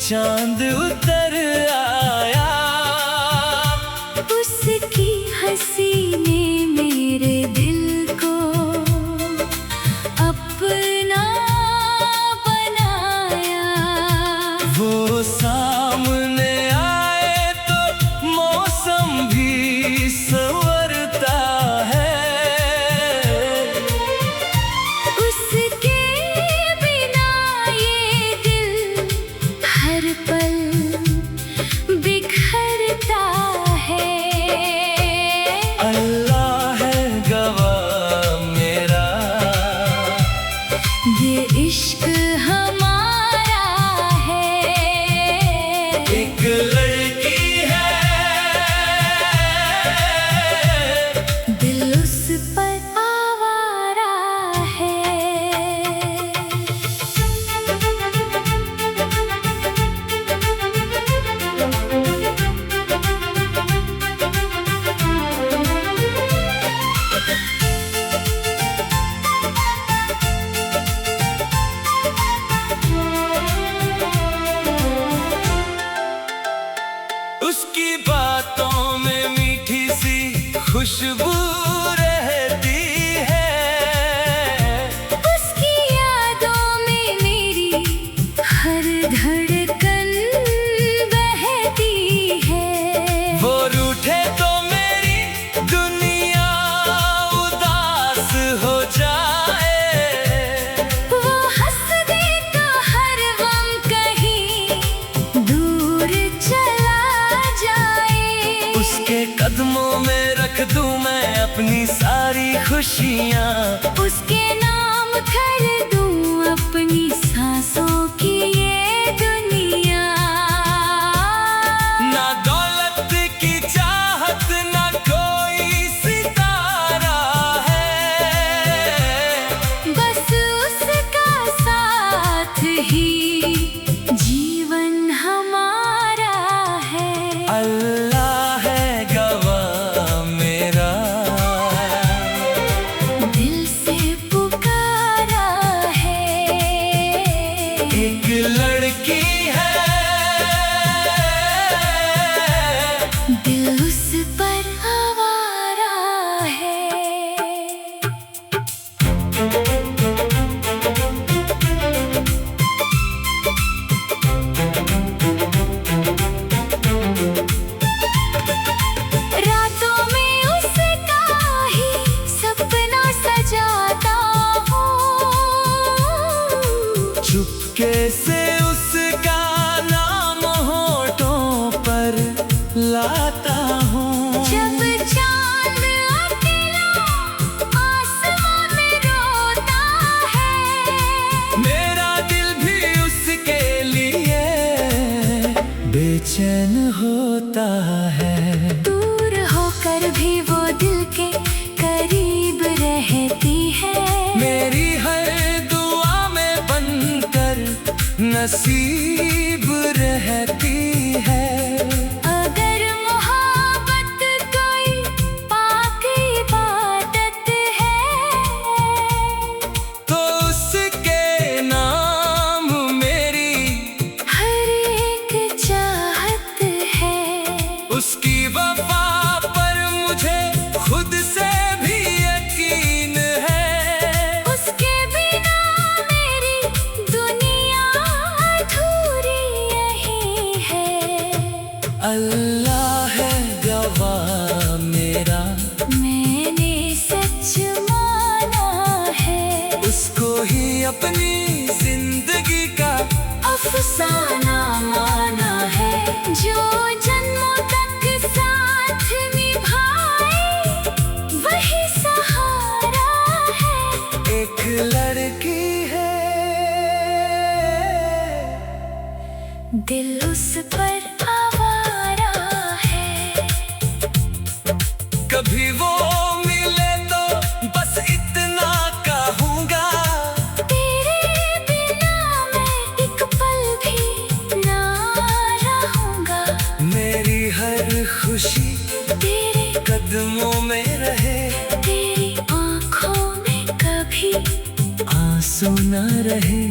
चांद उतर आया। उसकी हंसी ने मेरे दिल को अपना बनाया। वो सामने आए तो मौसम भी संवरता है। उसके बिना ये दिल हर पल बिखरता है। अल्लाह है गवाह मेरा, ये इश्क हमारा है। एक लड़की है, दिल उस पर आवारा है। उसकी बातों में मीठी सी खुशबू रहती है। उसकी यादों में मेरी हर धड़कन बहती है। वो रूठे तो मेरी दुनिया उदास हो जाए। वो हंस दे तो हर गम कहीं दूर चला जाए। उसके कदमों में रख दूं मैं अपनी सारी खुशियाँ। उसके नाम कर दूं अपनी सांसों की ये दुनिया। ना दौलत की चाहत ना कोई सितारा है। बस उसका साथ ही जीवन हमारा है। अल्लाह है गवाह मेरा, दिल से पुकारा है। एक लड़की है, दिल उस पर आवारा है। रातों में उसका ही सपना सजाता हूँ। चुपके से उसका नाम होठों पर लाता हूँ। जब चांद अकेला आसमां में रोता है। मेरा दिल भी उसके लिए बेचैन होता है। दूर होकर भी वो दिल के करीब रहती है। मेरी हर दुआ में बनकर नसीब रहती है। अगर मोहब्बत कोई पाक इबादत है, तो उसके नाम मेरी हर एक चाहत है। उसकी वफा पर मुझे खुद से भी यकीन है। उसके बिना मेरी दुनिया अधूरी यही है। अल्लाह है गवाह मेरा, मैंने सच माना है। उसको ही अपनी जिंदगी का अफसाना माना है। जो जन्मों तक साथ निभाए वही सहारा है। एक लड़की है, दिल उस पर आवारा है। कभी वो मिले तो बस इतना कहूँगा। तेरे बिना मैं एक पल भी ना रहूँगा। मेरी हर खुशी तेरे कदमों में रहे। तेरी आँखों में कभी आंसू न रहे।